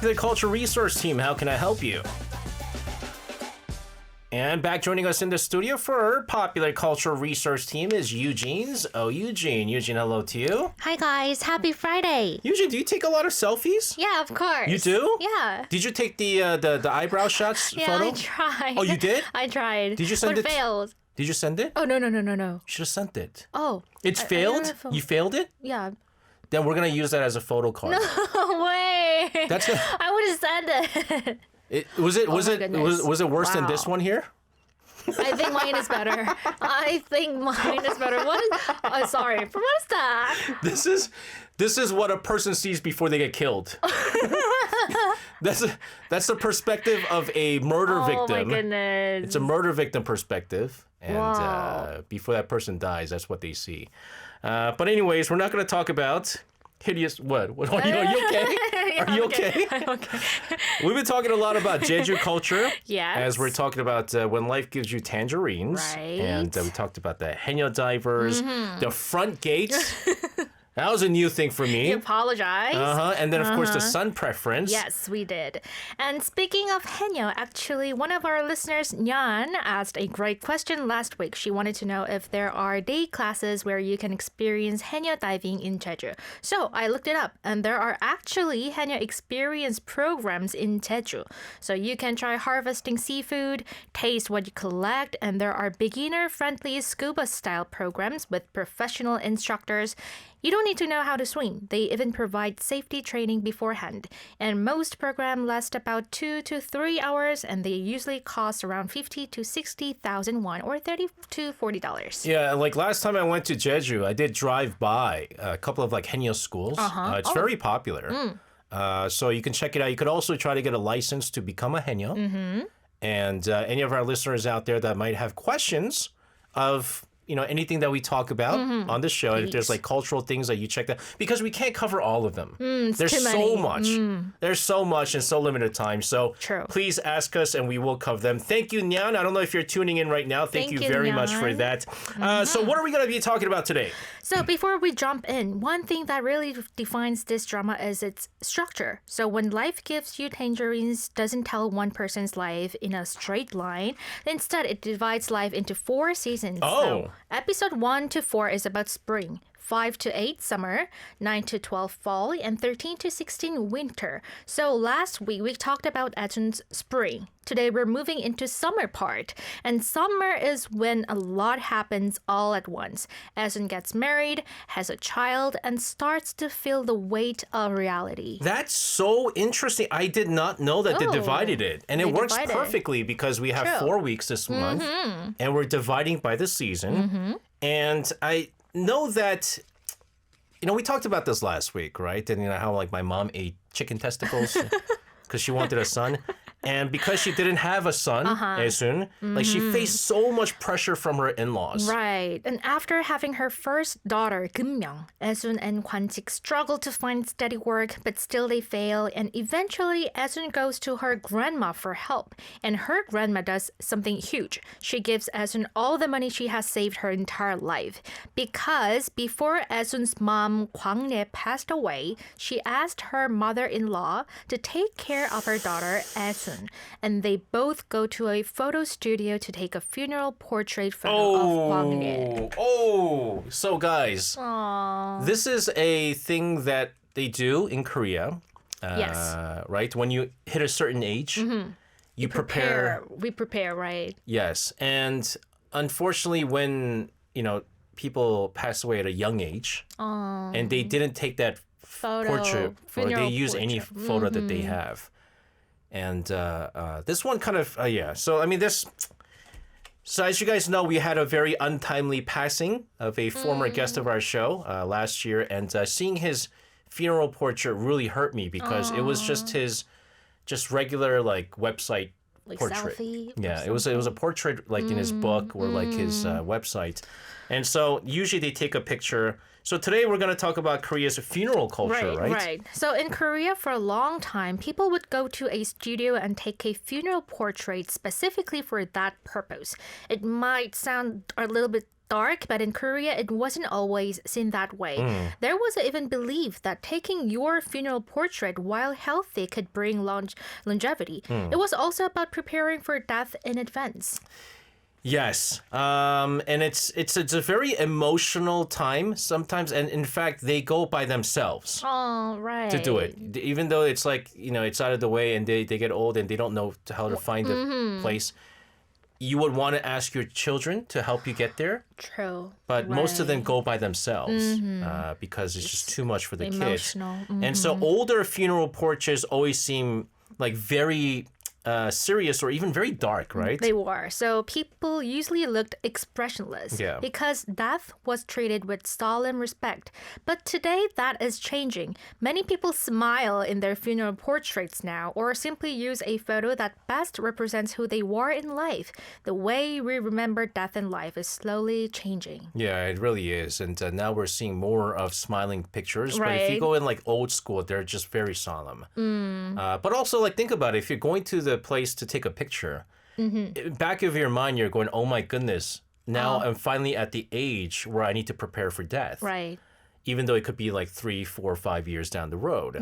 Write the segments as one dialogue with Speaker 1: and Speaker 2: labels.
Speaker 1: Popular Culture Resource Team. How can I help you? And back joining us in the studio for Popular Culture Research Team is Eugene's. Oh, Eugene. Eugene, hello to you.
Speaker 2: Hi, guys. Happy Friday.
Speaker 1: Eugene, do you take a lot of selfies?
Speaker 2: Yeah, of course.
Speaker 1: You do?
Speaker 2: Yeah.
Speaker 1: Did you take the eyebrow shots
Speaker 2: Yeah,
Speaker 1: photo?
Speaker 2: I tried.
Speaker 1: Oh, you did?
Speaker 2: I tried.
Speaker 1: Did you send
Speaker 2: but
Speaker 1: it?
Speaker 2: failed.
Speaker 1: Did you send it?
Speaker 2: Oh, no.
Speaker 1: You should have sent it.
Speaker 2: Oh.
Speaker 1: It's
Speaker 2: I
Speaker 1: failed?
Speaker 2: don't have
Speaker 1: You failed it?
Speaker 2: Yeah.
Speaker 1: Then we're going to use that as a photo card.
Speaker 2: No way.
Speaker 1: That's a,
Speaker 2: I would have sent it.
Speaker 1: was it
Speaker 2: goodness.
Speaker 1: was it worse than
Speaker 2: Wow.
Speaker 1: this one here?
Speaker 2: I think mine is better. What? Sorry. What is that?
Speaker 1: This is what a person sees before they get killed. That's the perspective of a murder victim.
Speaker 2: Oh, my goodness.
Speaker 1: It's a murder victim perspective. And
Speaker 2: Wow.
Speaker 1: before that person dies, that's what they see. But anyways, we're not going to talk about hideous... What? Are you okay?
Speaker 2: Yeah,
Speaker 1: Are you okay?
Speaker 2: okay.
Speaker 1: We've been talking a lot about Jeju culture.
Speaker 2: Yes.
Speaker 1: As we're talking about when life gives you tangerines.
Speaker 2: Right.
Speaker 1: And we talked about the haenyeo divers, the front gates. That was a new thing for me.
Speaker 2: You apologize.
Speaker 1: And then, of course, the sun preference.
Speaker 2: Yes, we did. And speaking of haenyeo, actually, one of our listeners, Nyan, asked a great question last week. She wanted to know if there are day classes where you can experience haenyeo diving in Jeju. So I looked it up, and there are actually haenyeo experience programs in Jeju. So you can try harvesting seafood, taste what you collect, and there are beginner-friendly scuba-style programs with professional instructors. You don't need to know how to swim. They even provide safety training beforehand. And most programs last about 2 to 3 hours, and they usually cost around 50 to 60,000 won, or $30 to $40.
Speaker 1: Yeah, like last time I went to Jeju, I did drive by a couple of like haenyeo schools. It's very popular. So you can check it out. You could also try to get a license to become a haenyeo. And any of our listeners out there that might have questions of anything that we talk about on the show, if there's like cultural things that you check out, because we can't cover all of them. There's so much. There's so much in so limited time. So
Speaker 2: True.
Speaker 1: please ask us and we will cover them. Thank you, Nyan. I don't know if you're tuning in right now. Thank you very much for
Speaker 2: Nyan.
Speaker 1: that. So what are we going to be talking about today?
Speaker 2: So before we jump in, one thing that really defines this drama is its structure. So when life gives you tangerines doesn't tell one person's life in a straight line. Instead, it divides life into 4 seasons.
Speaker 1: Oh.
Speaker 2: So episode 1 to 4 is about spring. 5 to 8 summer, 9 to 12 fall, and 13 to 16 winter. So last week we talked about Ajun's spring. Today we're moving into summer part. And summer is when a lot happens all at once. Ajun gets married, has a child, and starts to feel the weight of reality.
Speaker 1: That's so interesting. I did not know that they divided it. And it
Speaker 2: They
Speaker 1: works
Speaker 2: divided.
Speaker 1: perfectly because we have
Speaker 2: True.
Speaker 1: 4 weeks this month and we're dividing by the season. And I know that, we talked about this last week, right? And how like my mom ate chicken testicles because she wanted a son. And because she didn't have a son, Esun, like she faced so much pressure from her in-laws.
Speaker 2: Right. And after having her first daughter, Geum-myung, Esun and Kwan-sik struggle to find steady work, but still they fail. And eventually, Esun goes to her grandma for help. And her grandma does something huge. She gives Esun all the money she has saved her entire life. Because before Esun's mom, Kwang-ne, passed away, she asked her mother-in-law to take care of her daughter, Esun. And they both go to a photo studio to take a funeral portrait photo of Kwang-ne.
Speaker 1: So guys, this is a thing that they do in Korea.
Speaker 2: Yes.
Speaker 1: Right? When you hit a certain age, you prepare.
Speaker 2: We prepare, right?
Speaker 1: Yes. And unfortunately, when, people pass away at a young age and they didn't take that portrait, or they use any photo that they have. And this one kind of, So, I mean, So as you guys know, we had a very untimely passing of a former guest of our show last year. And seeing his funeral portrait really hurt me because it was just his regular, like, website
Speaker 2: Like
Speaker 1: portrait.
Speaker 2: selfie?
Speaker 1: Yeah, it was a portrait, like, in his book or, like, his website. And so usually they take a picture So today we're going to talk about Korea's funeral culture, right?
Speaker 2: Right. So in Korea, for a long time, people would go to a studio and take a funeral portrait specifically for that purpose. It might sound a little bit dark, but in Korea, it wasn't always seen that way. There was even belief that taking your funeral portrait while healthy could bring longevity. It was also about preparing for death in advance.
Speaker 1: Yes, and it's a very emotional time sometimes, and in fact, they go by themselves
Speaker 2: Oh, right.
Speaker 1: to do it. Even though it's like, it's out of the way and they get old and they don't know how to find the place, you would want to ask your children to help you get there.
Speaker 2: True.
Speaker 1: But most of them go by themselves because it's just too much for the kids. And so older funeral portraits always seem like very serious or even very dark, right?
Speaker 2: They were. So people usually looked expressionless because death was treated with solemn respect. But today that is changing. Many people smile in their funeral portraits now or simply use a photo that best represents who they were in life. The way we remember death and life is slowly changing.
Speaker 1: Yeah, it really is. And now we're seeing more of smiling pictures.
Speaker 2: Right.
Speaker 1: But if you go in like old school, they're just very solemn. But also, like, think about it. If you're going to the place to take a picture, back of your mind, you're going, oh my goodness, now I'm finally at the age where I need to prepare for death.
Speaker 2: Right.
Speaker 1: Even though it could be like 3, 4, 5 years down the road.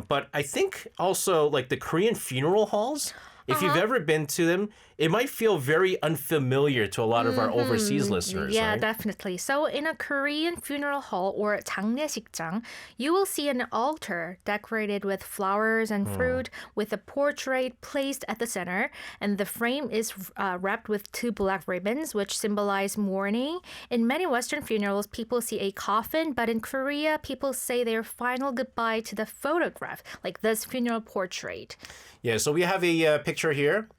Speaker 1: But I think also like the Korean funeral halls, if you've ever been to them, it might feel very unfamiliar to a lot of our overseas listeners.
Speaker 2: Yeah,
Speaker 1: right?
Speaker 2: definitely. So in a Korean funeral hall or 장례식장, you will see an altar decorated with flowers and fruit with a portrait placed at the center. And the frame is wrapped with 2 black ribbons, which symbolize mourning. In many Western funerals, people see a coffin, but in Korea, people say their final goodbye to the photograph, like this funeral portrait.
Speaker 1: Yeah, so we have a picture here,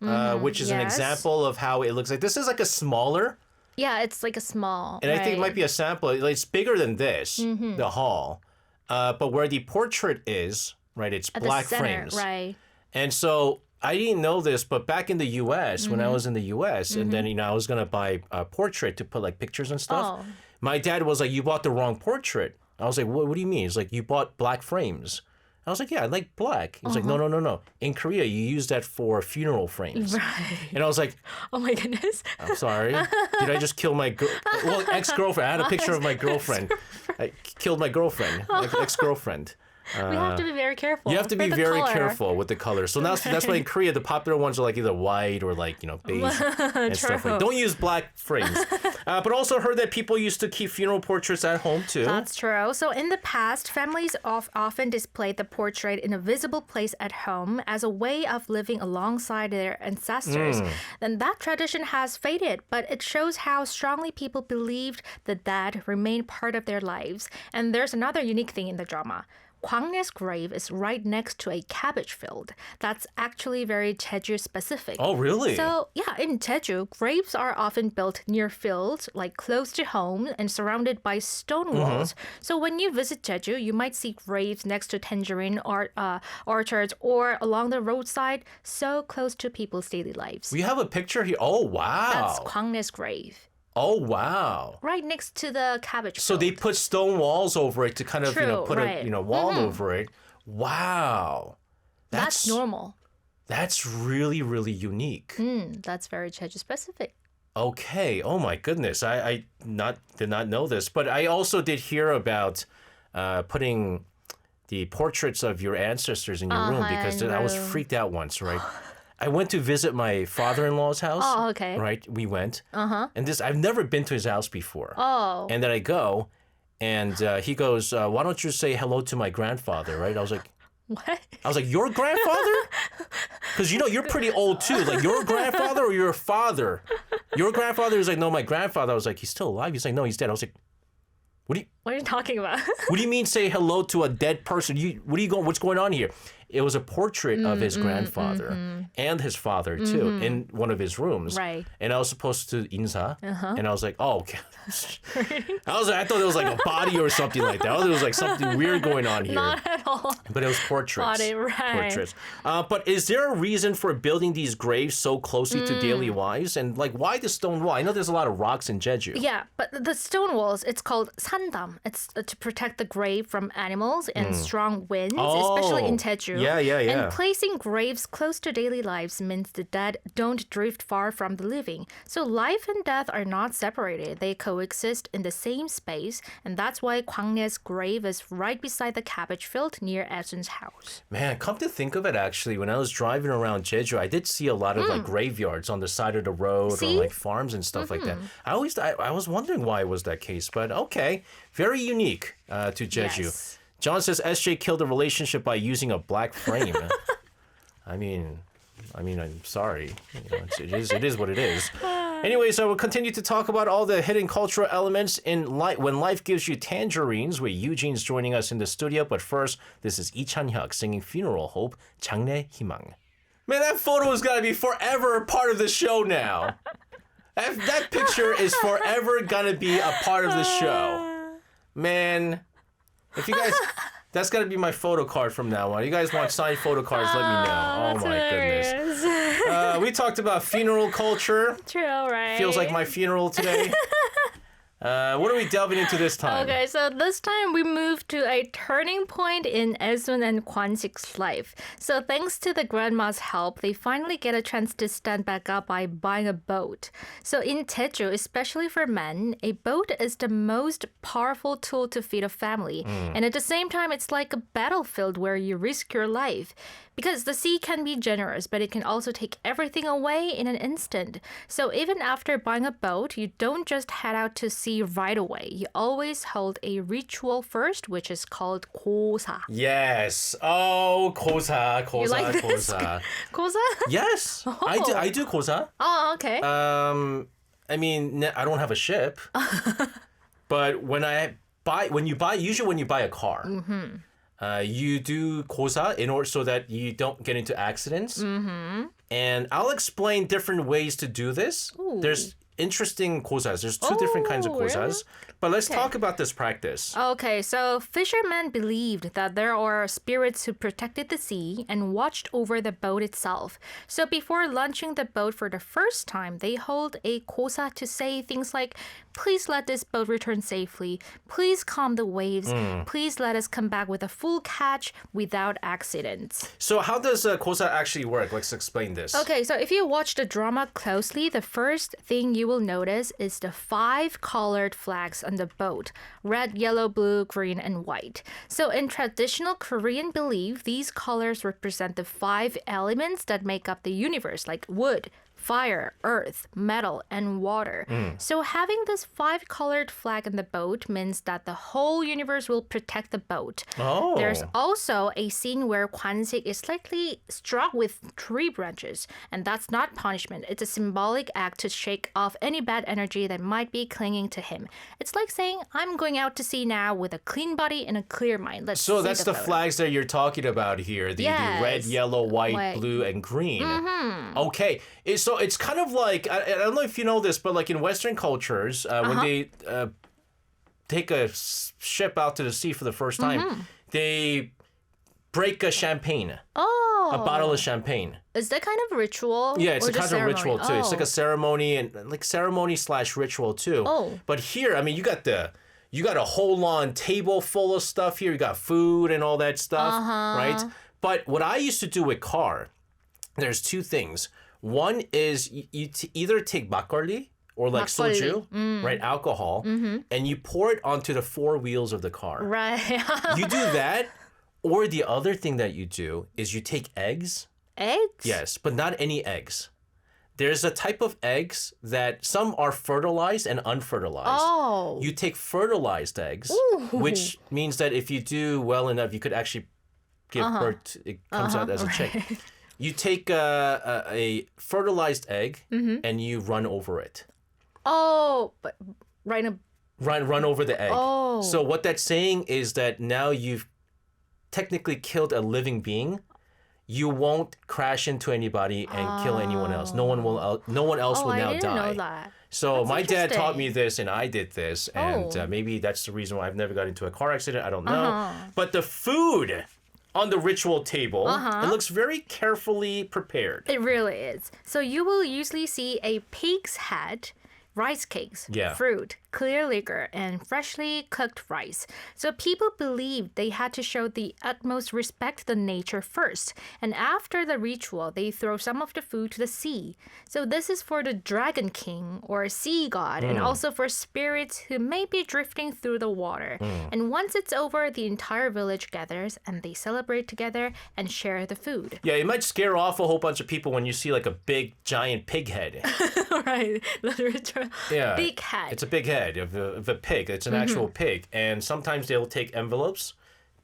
Speaker 1: which is an example of how it looks like. This is like a smaller.
Speaker 2: Yeah, it's like a small.
Speaker 1: And I think it might be a sample. It's bigger than this, the hall. But where the portrait is, right, it's
Speaker 2: at
Speaker 1: black
Speaker 2: the center,
Speaker 1: frames.
Speaker 2: Right.
Speaker 1: And so I didn't know this, but back in the U.S., when I was in the U.S., and then, I was going to buy a portrait to put like pictures and stuff. My dad was like, you bought the wrong portrait. I was like, what do you mean? He's like, you bought black frames. I was like, yeah, I like black. He's like, no. In Korea, you use that for funeral frames.
Speaker 2: Right.
Speaker 1: And I was like,
Speaker 2: oh my goodness.
Speaker 1: I'm sorry. Did I just kill my ex-girlfriend? I had a picture of my girlfriend. I killed my girlfriend, ex-girlfriend.
Speaker 2: We have to be very careful.
Speaker 1: You have to be very careful with the colors. So now that's why in Korea, the popular ones are like either white or like, beige and stuff like. Don't use black frames. But also heard that people used to keep funeral portraits at home too.
Speaker 2: That's true. So in the past, families often displayed the portrait in a visible place at home as a way of living alongside their ancestors. And that tradition has faded, but it shows how strongly people believed the dead remained part of their lives. And there's another unique thing in the drama. Kwangne's grave is right next to a cabbage field. That's actually very Jeju specific.
Speaker 1: Oh, really?
Speaker 2: So, yeah, in Jeju, graves are often built near fields, like close to home and surrounded by stone walls. So when you visit Jeju, you might see graves next to tangerine orchards or along the roadside, so close to people's daily lives.
Speaker 1: We have a picture here. Oh, wow.
Speaker 2: That's Kwangne's grave.
Speaker 1: Oh, wow.
Speaker 2: Right next to the cabbage
Speaker 1: So
Speaker 2: field.
Speaker 1: they put stone walls over it to kind of, put
Speaker 2: right.
Speaker 1: a wall over it. Wow.
Speaker 2: That's normal.
Speaker 1: That's really, really unique.
Speaker 2: That's very Jeju specific.
Speaker 1: Okay. Oh, my goodness. I did not know this. But I also did hear about putting the portraits of your ancestors in your room because I was freaked out once, right? I went to visit my father-in-law's house.
Speaker 2: Oh, okay.
Speaker 1: Right? We went. And I've never been to his house before.
Speaker 2: Oh.
Speaker 1: And then I go, and he goes, why don't you say hello to my grandfather, right? I was like,
Speaker 2: what?
Speaker 1: I was like, your grandfather? Because, you're pretty old, too. Like, your grandfather or your father? Your grandfather was like, no, my grandfather. I was like, he's still alive? He's like, no, he's dead. I was like, what are you
Speaker 2: talking about?
Speaker 1: What do you mean say hello to a dead person? What's going on here? it was a portrait of his grandfather and his father too in one of his rooms.
Speaker 2: Right.
Speaker 1: And I was supposed to 인사, and I was like, oh, okay. I thought it was like a body or something like that. I thought it was like something weird going on here.
Speaker 2: Not at all.
Speaker 1: But it was portraits.
Speaker 2: Body, right.
Speaker 1: Portraits. But is there a reason for building these graves so closely to daily lives? And like, why the stone wall? I know there's a lot of rocks in Jeju.
Speaker 2: Yeah, but the stone walls, it's called sandam. It's to protect the grave from animals and strong winds, especially in Jeju.
Speaker 1: Yeah.
Speaker 2: And placing graves close to daily lives means the dead don't drift far from the living. So life and death are not separated. They coexist in the same space. And that's why Kwangne's grave is right beside the cabbage field near Esun's house.
Speaker 1: Man, come to think of it, actually, when I was driving around Jeju, I did see a lot of like graveyards on the side of the road or like farms and stuff like that. I was wondering why it was that case, but okay. Very unique to Jeju.
Speaker 2: Yes.
Speaker 1: John says SJ killed a relationship by using a black frame. I mean, I'm sorry. You know, it is what it is. Anyway, so we'll continue to talk about all the hidden cultural elements in life when life gives you tangerines, where Yujin's joining us in the studio. But first, this is Lee Chan-hyuk singing Funeral Hope, 장래 희망. Man, that photo is got to be forever a part of the show now. That picture is forever going to be a part of the show. Man, if you guys... That's got to be my photo card from now on. You guys want signed photo cards, let me know. Oh, my goodness. We talked about funeral culture.
Speaker 2: True, right?
Speaker 1: Feels like my funeral today. What are we delving into this time?
Speaker 2: Okay, so this time we move to a turning point in Esun and Kwan-sik's life. So thanks to the grandma's help, they finally get a chance to stand back up by buying a boat. So in Jeju, especially for men, a boat is the most powerful tool to feed a family. And at the same time, it's like a battlefield where you risk your life. Because the sea can be generous, but it can also take everything away in an instant. So even after buying a boat, you don't just head out to sea right away. You always hold a ritual first, which is called 고사.
Speaker 1: Yes. Oh, 고사.
Speaker 2: You like this? 고사?
Speaker 1: Yes.
Speaker 2: Oh.
Speaker 1: I do 고사.
Speaker 2: Oh, okay.
Speaker 1: I mean, I don't have a ship. But usually when you buy a car, you do 고사 in order so that you don't get into accidents. And I'll explain different ways to do this.
Speaker 2: Ooh.
Speaker 1: There's interesting 고사s. There's two different kinds of 고사s.
Speaker 2: Really?
Speaker 1: But let's talk about this practice.
Speaker 2: Okay, so fishermen believed that there are spirits who protected the sea and watched over the boat itself. So before launching the boat for the first time, they hold a kosa to say things like, please let this boat return safely. Please calm the waves. Please let us come back with a full catch without accidents.
Speaker 1: So how does kosa actually work? Let's explain this.
Speaker 2: Okay, so if you watch the drama closely, the first thing you will notice is the 5 colored flags on the boat: red, yellow, blue, green, and white. So in traditional Korean belief, these colors represent the 5 elements that make up the universe, like wood, fire, earth, metal, and water. So having this 5-colored flag in the boat means that the whole universe will protect the boat.
Speaker 1: Oh.
Speaker 2: There's also a scene where Kwan-sik is slightly struck with tree branches, and that's not punishment. It's a symbolic act to shake off any bad energy that might be clinging to him. It's like saying, I'm going out to sea now with a clean body and a clear mind. Let's
Speaker 1: So
Speaker 2: see
Speaker 1: that's the
Speaker 2: photo.
Speaker 1: flags that you're talking about here. The red, yellow, white, blue, and green. Okay. So it's kind of like, I don't know if you know this, but like in Western cultures, when they take a ship out to the sea for the first time, they break a champagne.
Speaker 2: Oh.
Speaker 1: A bottle of champagne.
Speaker 2: Is that kind of ritual?
Speaker 1: Yeah, it's
Speaker 2: or
Speaker 1: a
Speaker 2: just
Speaker 1: kind of ritual too.
Speaker 2: Oh.
Speaker 1: It's like a ceremony and like ceremony/ritual too.
Speaker 2: Oh.
Speaker 1: But here, I mean, you got a whole on table full of stuff here. You got food and all that stuff, right? But what I used to do with car, there's 2 things. One is you either take makgeolli or like soju, right, alcohol, and you pour it onto the 4 wheels of the car.
Speaker 2: Right.
Speaker 1: You do that, or the other thing that you do is you take eggs.
Speaker 2: Eggs?
Speaker 1: Yes, but not any eggs. There's a type of eggs that some are fertilized and unfertilized.
Speaker 2: Oh.
Speaker 1: You take fertilized eggs, which means that if you do well enough, you could actually give birth. It comes out as a chick. You take a fertilized egg and you run over it.
Speaker 2: Oh, but
Speaker 1: Run over the egg.
Speaker 2: Oh.
Speaker 1: So what that's saying is that now you've technically killed a living being, you won't crash into anybody and kill anyone else. No one else will now
Speaker 2: I didn't
Speaker 1: die.
Speaker 2: know that.
Speaker 1: So
Speaker 2: That's
Speaker 1: my dad taught
Speaker 2: interesting.
Speaker 1: me this, and I did this, and maybe that's the reason why I've never got into a car accident. I don't know. But the food on the ritual table, it looks very carefully prepared.
Speaker 2: It really is. So you will usually see a pig's head, rice cakes, fruit, clear liquor, and freshly cooked rice. So people believed they had to show the utmost respect to the nature first. And after the ritual, they throw some of the food to the sea. So this is for the dragon king or sea god, and also for spirits who may be drifting through the water. And once it's over, the entire village gathers and they celebrate together and share the food.
Speaker 1: Yeah, it might scare off a whole bunch of people when you see like a big giant pig head.
Speaker 2: Right, the ritual.
Speaker 1: Yeah,
Speaker 2: Big head.
Speaker 1: It's a big head of a pig. It's an actual pig, and sometimes they'll take envelopes,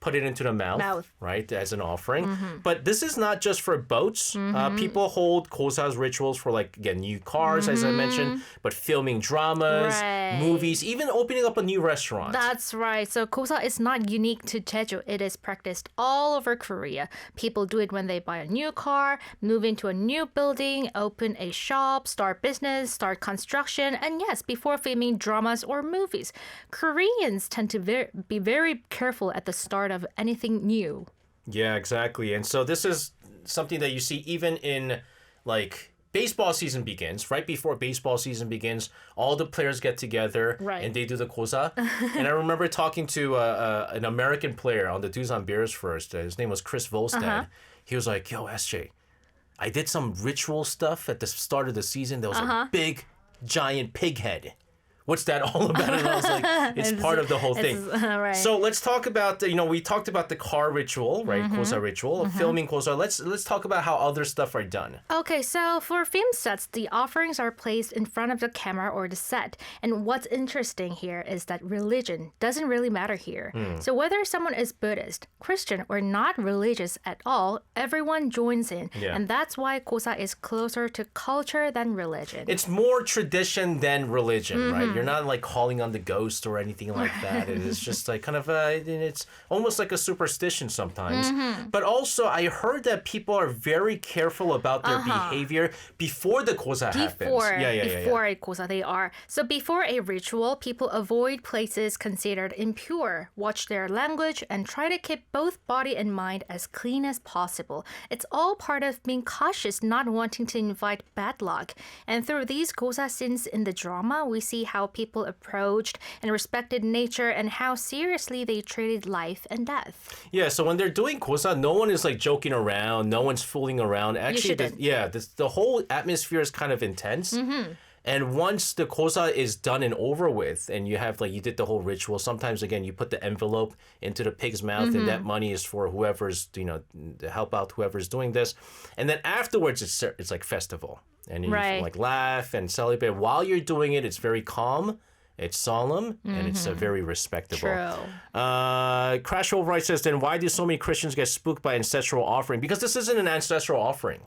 Speaker 1: put it into the mouth. Right, as an offering. But this is not just for boats. People hold kosa's rituals for, like, again, new cars, as I mentioned, but filming dramas, movies, even opening up a new restaurant.
Speaker 2: That's right. So kosa is not unique to Jeju. It is practiced all over Korea. People do it when they buy a new car, move into a new building, open a shop, start business, start construction, and yes, before filming dramas or movies. Koreans tend to be very careful at the start of anything new.
Speaker 1: Yeah, exactly. And so this is something that you see even in, like, baseball season begins. Right before baseball season begins, all the players get together and they do the kosa. And I remember talking to an American player on the Doosan Bears first. His name was Chris Volstad. He was like, yo, SJ, I did some ritual stuff at the start of the season. There was a big, giant pig head. What's that all about? And I was like, it's part of the whole thing.
Speaker 2: Right.
Speaker 1: So let's talk about, we talked about the car ritual, right? Kosa ritual, filming kosa. Let's talk about how other stuff are done.
Speaker 2: Okay, so for film sets, the offerings are placed in front of the camera or the set. And what's interesting here is that religion doesn't really matter here. So whether someone is Buddhist, Christian, or not religious at all, everyone joins in.
Speaker 1: Yeah.
Speaker 2: And that's why kosa is closer to culture than religion.
Speaker 1: It's more tradition than religion, right? You're not like calling on the ghost or anything like that. It is just like kind of it's almost like a superstition sometimes. But also I heard that people are very careful about their behavior before the kosa happens.
Speaker 2: Before a kosa, they are. So before a ritual, people avoid places considered impure, watch their language, and try to keep both body and mind as clean as possible. It's all part of being cautious, not wanting to invite bad luck. And through these kosa scenes in the drama, we see how people approached and respected nature and how seriously they treated life and death.
Speaker 1: Yeah, so when they're doing kosa, no one is like joking around, no one's fooling around. Actually, the whole atmosphere is kind of intense. And once the kosa is done and over with, and you have you did the whole ritual, sometimes again you put the envelope into the pig's mouth, and that money is for whoever's to help out whoever's doing this, and then afterwards it's like festival, and you like laugh and celebrate while you're doing it. It's very calm. It's solemn, and it's very respectable.
Speaker 2: True.
Speaker 1: Crash Override says, then why do so many Christians get spooked by ancestral offering? Because this isn't an ancestral offering.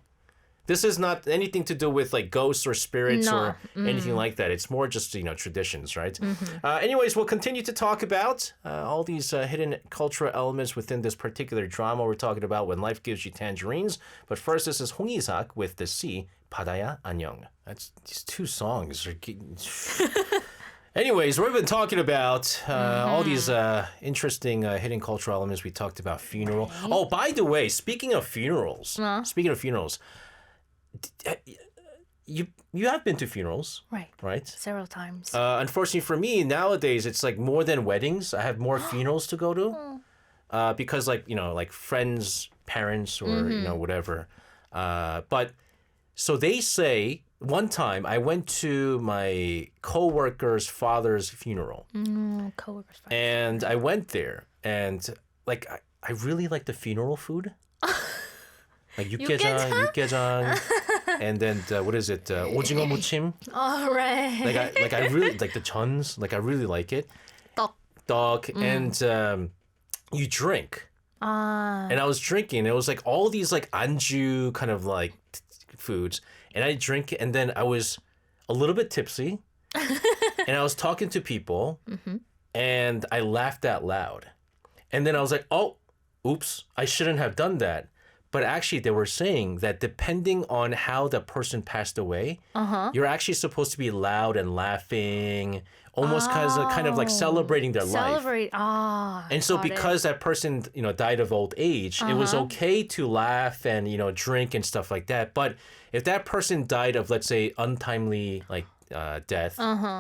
Speaker 1: This is not anything to do with like ghosts or spirits or anything like that. It's more just, traditions, right? Anyways, we'll continue to talk about all these hidden cultural elements within this particular drama we're talking about, When Life Gives You Tangerines. But first, this is Hong Isak with The Sea, 바다야 안녕. That's these two songs. Anyways, we've been talking about all these interesting hidden cultural elements. We talked about funeral. Oh, by the way, speaking of funerals, you have been to funerals, right?
Speaker 2: Several times.
Speaker 1: Unfortunately for me, nowadays it's like more than weddings. I have more funerals to go to because like friends, parents, or whatever. But so they say. One time, I went to my coworker's father's funeral.
Speaker 2: Coworker's father.
Speaker 1: And I went there, and I really like the funeral food. Like 육개장, and then what is it? 오징어 무침.
Speaker 2: All right.
Speaker 1: Like I really like the chons. Like I really like it. Dog, and you drink. And I was drinking. It was like all these like anju kind of like foods. And I drink, and then I was a little bit tipsy, and I was talking to people, and I laughed out loud. And then I was like, oh, oops, I shouldn't have done that. But actually, they were saying that depending on how the person passed away, you're actually supposed to be loud and laughing, almost kind of like celebrating their life. And so because that person, died of old age, it was okay to laugh and, drink and stuff like that. But if that person died of, let's say, untimely death,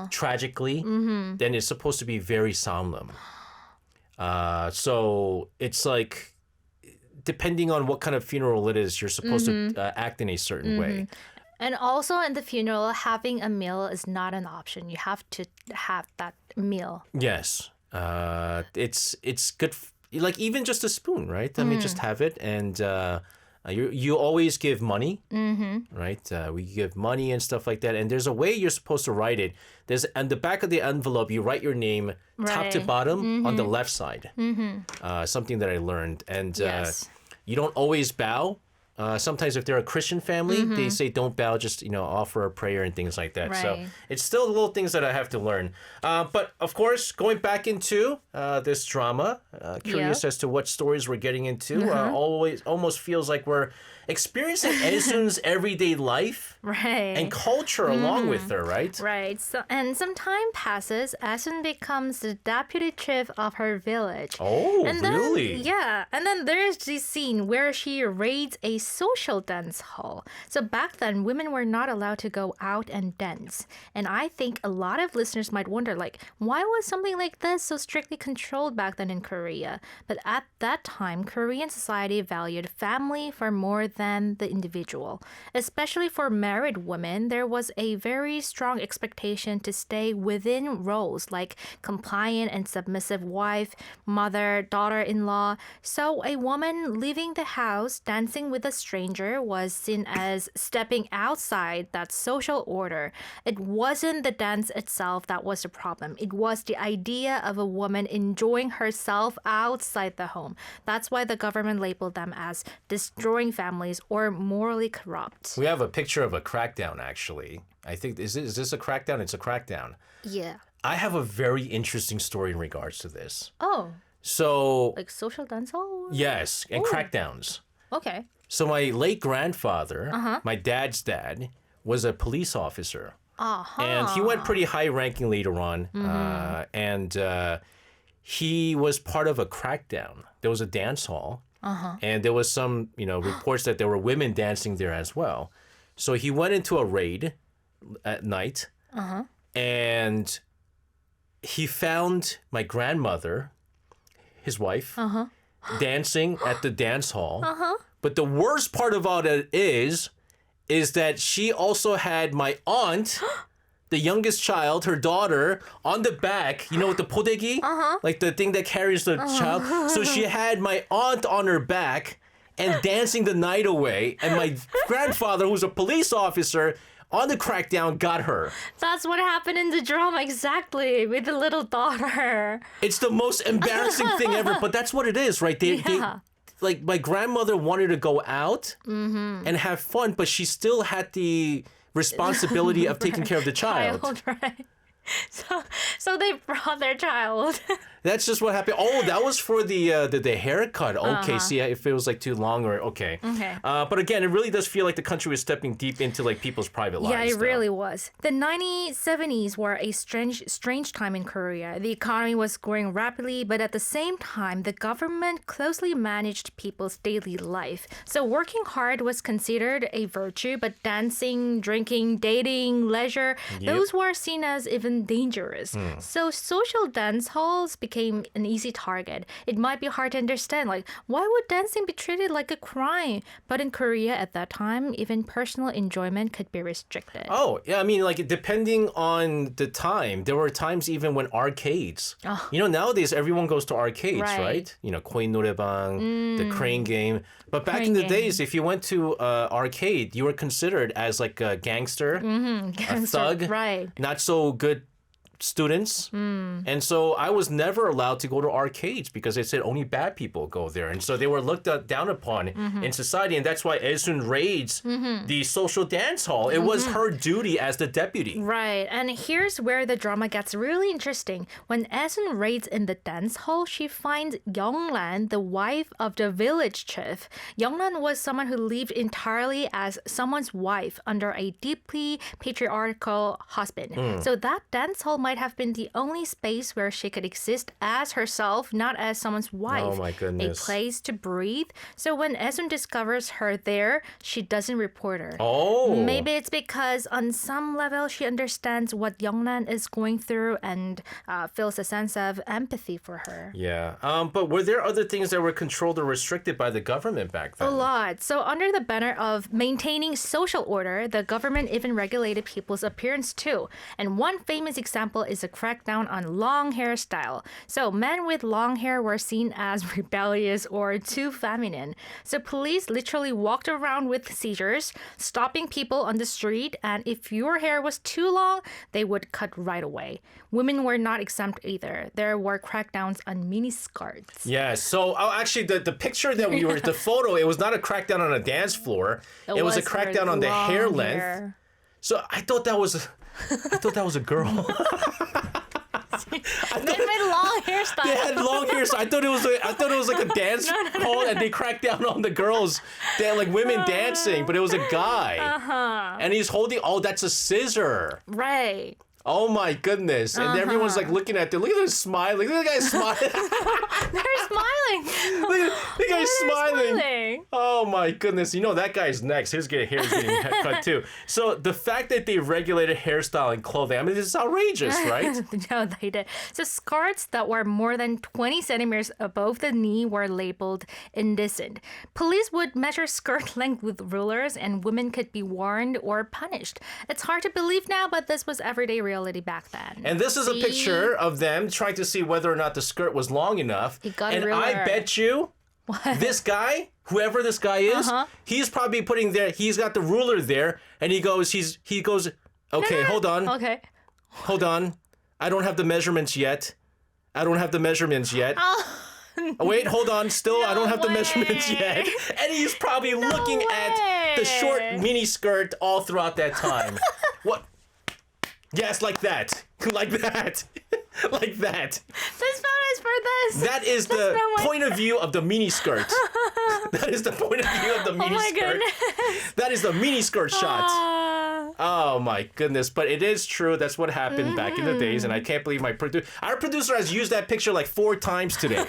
Speaker 1: tragically, then it's supposed to be very solemn. So it's like, depending on what kind of funeral it is, you're supposed to act in a certain way.
Speaker 2: And also in the funeral, having a meal is not an option. You have to have that meal.
Speaker 1: Yes. It's good. Like even just a spoon, right? I mean, just have it. And you always give money, right? We give money and stuff like that. And there's a way you're supposed to write it. There's on the back of the envelope, you write your name top to bottom on the left side. Something that I learned. And you don't always bow. Sometimes if they're a Christian family, they say don't bow, just, offer a prayer and things like that.
Speaker 2: Right.
Speaker 1: So it's still little things that I have to learn. But of course, going back into this drama, curious as to what stories we're getting into, almost feels like we're experiencing Esun's everyday life and culture along with her, right?
Speaker 2: Right. So, and some time passes, Esun becomes the deputy chief of her village.
Speaker 1: Oh,
Speaker 2: and
Speaker 1: really?
Speaker 2: Yeah. And then there's this scene where she raids a social dance hall. So back then, women were not allowed to go out and dance. And I think a lot of listeners might wonder, why was something like this so strictly controlled back then in Korea? But at that time, Korean society valued family for more than the individual. Especially for married women, there was a very strong expectation to stay within roles like compliant and submissive wife, mother, daughter-in-law. So a woman leaving the house dancing with a stranger was seen as stepping outside that social order. It wasn't the dance itself that was the problem. It was the idea of a woman enjoying herself outside the home. That's why the government labeled them as destroying families or morally corrupt.
Speaker 1: We have a picture of a crackdown, actually. I think, is this a crackdown? It's a crackdown.
Speaker 2: Yeah.
Speaker 1: I have a very interesting story in regards to this.
Speaker 2: Oh.
Speaker 1: So...
Speaker 2: like social dance hall?
Speaker 1: Yes, and crackdowns.
Speaker 2: Okay.
Speaker 1: So my late grandfather, my dad's dad, was a police officer. And he went pretty high-ranking later on. And he was part of a crackdown. There was a dance hall. And there was some, reports that there were women dancing there as well. So he went into a raid at night. And he found my grandmother, his wife, dancing at the dance hall. But the worst part about it is that she also had my aunt, the youngest child, her daughter, on the back, with the podegi? Like the thing that carries the child. So she had my aunt on her back and dancing the night away. And my grandfather, who's a police officer, on the crackdown, got her.
Speaker 2: That's what happened in the drama, exactly, with the little daughter.
Speaker 1: It's the most embarrassing thing ever, but that's what it is, right? They like, my grandmother wanted to go out and have fun, but she still had the responsibility of taking care of the child.
Speaker 2: Right. So they brought their child.
Speaker 1: That's just what happened. Oh, that was for the haircut. Okay, see, if it was too long or okay. But again, it really does feel like the country was stepping deep into people's private lives.
Speaker 2: Yeah, it really was. The 1970s were a strange time in Korea. The economy was growing rapidly, but at the same time, the government closely managed people's daily life. So working hard was considered a virtue, but dancing, drinking, dating, leisure, those were seen as even dangerous. So social dance halls became an easy target. It might be hard to understand, why would dancing be treated like a crime? But in Korea at that time, even personal enjoyment could be restricted.
Speaker 1: Oh, yeah, I mean, depending on the time, there were times even when arcades. Nowadays everyone goes to arcades, right? Coin 노래방, the crane game. But back in the days, if you went to arcade, you were considered as a gangster, a thug, not so good students. And so I was never allowed to go to arcades because they said only bad people go there. And so they were looked down upon in society. And that's why Esun raids the social dance hall. It was her duty as the deputy.
Speaker 2: Right. And here's where the drama gets really interesting. When Esun raids in the dance hall, she finds Younglan, the wife of the village chief. Younglan was someone who lived entirely as someone's wife under a deeply patriarchal husband. So that dance hall might have been the only space where she could exist as herself, not as someone's wife.
Speaker 1: Oh my goodness.
Speaker 2: A place to breathe. So when Esun discovers her there, she doesn't report her.
Speaker 1: Oh.
Speaker 2: Maybe it's because on some level she understands what Younglan is going through and feels a sense of empathy for her.
Speaker 1: Yeah. But were there other things that were controlled or restricted by the government back then?
Speaker 2: A lot. So under the banner of maintaining social order, the government even regulated people's appearance too. And one famous example is a crackdown on long hairstyle. So men with long hair were seen as rebellious or too feminine. So police literally walked around with seizures, stopping people on the street, and if your hair was too long, they would cut right away. Women were not exempt either. There were crackdowns on mini skirts.
Speaker 1: Yeah, so actually the picture that we were, the photo, it was not a crackdown on a dance floor. It was a crackdown on the hair length. So I thought that was a girl.
Speaker 2: Men with long hairstyle.
Speaker 1: They had long hair, so I thought it was like a dance hall, and they cracked down on the girls. They had like women dancing, but it was a guy. And he's holding, that's a scissor.
Speaker 2: Right.
Speaker 1: Oh my goodness. And everyone's like looking at them. Look at them smiling. Look at the guy smiling.
Speaker 2: They're smiling.
Speaker 1: Look at the guy smiling. Oh my goodness. You know that guy's next. His hair is getting cut too. So the fact that they regulated hairstyle and clothing, I mean, this is outrageous, right?
Speaker 2: No, they did. So skirts that were more than 20 centimeters above the knee were labeled indecent. Police would measure skirt length with rulers, and women could be warned or punished. It's hard to believe now, but this was everyday reality back then.
Speaker 1: And this is a picture of them trying to see whether or not the skirt was long enough. And I bet you this guy, whoever this guy is, he's probably putting there, he's got the ruler there, and he goes, okay, hold on.
Speaker 2: Okay.
Speaker 1: Hold on. I don't have the measurements yet. Oh, wait, hold on. Still, I don't have the measurements yet. And he's probably looking at the short mini skirt all throughout that time. What? Yes, like that. Like that. Like that.
Speaker 2: This photo is for this.
Speaker 1: That is the point of view of the mini skirt. That is the point of view of the mini skirt.
Speaker 2: Goodness.
Speaker 1: That is the mini skirt shot. Oh my goodness. But it is true. That's what happened back in the days. And I can't believe our producer has used that picture like 4 times today.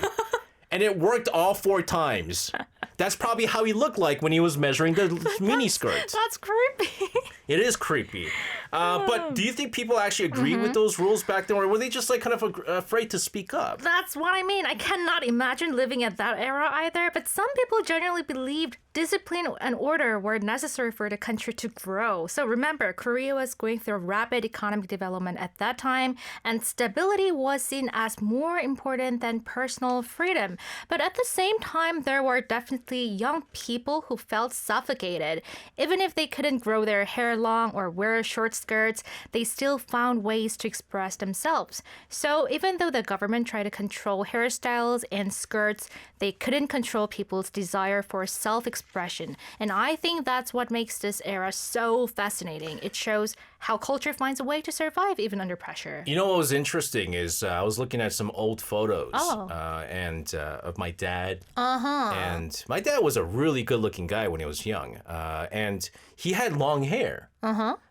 Speaker 1: And it worked all 4 times. That's probably how he looked like when he was measuring the mini skirt.
Speaker 2: That's creepy.
Speaker 1: It is creepy. But do you think people actually agree with those rules back then, or were they just like kind of afraid to speak up?
Speaker 2: That's what I mean. I cannot imagine living at that era either, but some people genuinely believed discipline and order were necessary for the country to grow. So remember, Korea was going through rapid economic development at that time, and stability was seen as more important than personal freedom. But at the same time, there were definitely young people who felt suffocated. Even if they couldn't grow their hair long or wear short skirts, they still found ways to express themselves. So even though the government tried to control hairstyles and skirts, they couldn't control people's desire for self-expression. And I think that's what makes this era so fascinating. It shows how culture finds a way to survive even under pressure.
Speaker 1: You know what was interesting is I was looking at some old photos of my dad. And my dad was a really good-looking guy when he was young. And he had long hair.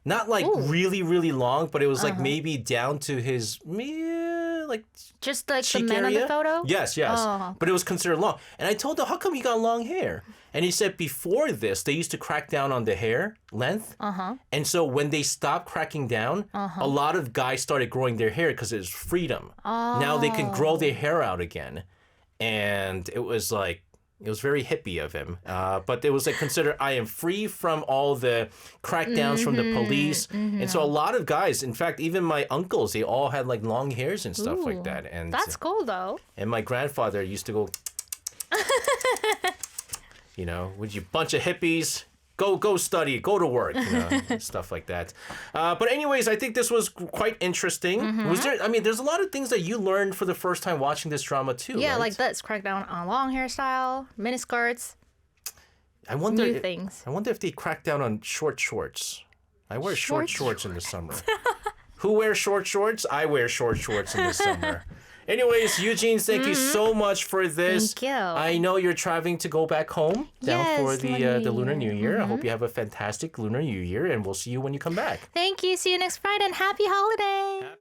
Speaker 1: Not like really, really long, but it was like maybe down to his like
Speaker 2: just like
Speaker 1: cheek
Speaker 2: the man
Speaker 1: area.
Speaker 2: on the photo?
Speaker 1: Yes. But it was considered long. And I told him, how come he got long hair? And he said before this, they used to crack down on the hair length. And so when they stopped cracking down, a lot of guys started growing their hair because it was freedom. Now they can grow their hair out again. And it was very hippie of him. But it was like considered, I am free from all the crackdowns from the police. And so a lot of guys, in fact, even my uncles, they all had like long hairs and stuff like that. And
Speaker 2: that's cool though.
Speaker 1: And my grandfather used to go, with you bunch of hippies, Go study, go to work, stuff like that. But anyways, I think this was quite interesting. There's a lot of things that you learned for the first time watching this drama too.
Speaker 2: Yeah,
Speaker 1: right?
Speaker 2: like let's crack down on long hairstyle, miniskirts, new things.
Speaker 1: I wonder if they crack down on short shorts. I wear short shorts in the summer. Who wears short shorts? I wear short shorts in the summer. Anyways, Yujin, thank you so much for this.
Speaker 2: Thank you.
Speaker 1: I know you're traveling to go back home for the Lunar New Year. I hope you have a fantastic Lunar New Year, and we'll see you when you come back.
Speaker 2: Thank you. See you next Friday, and happy holiday.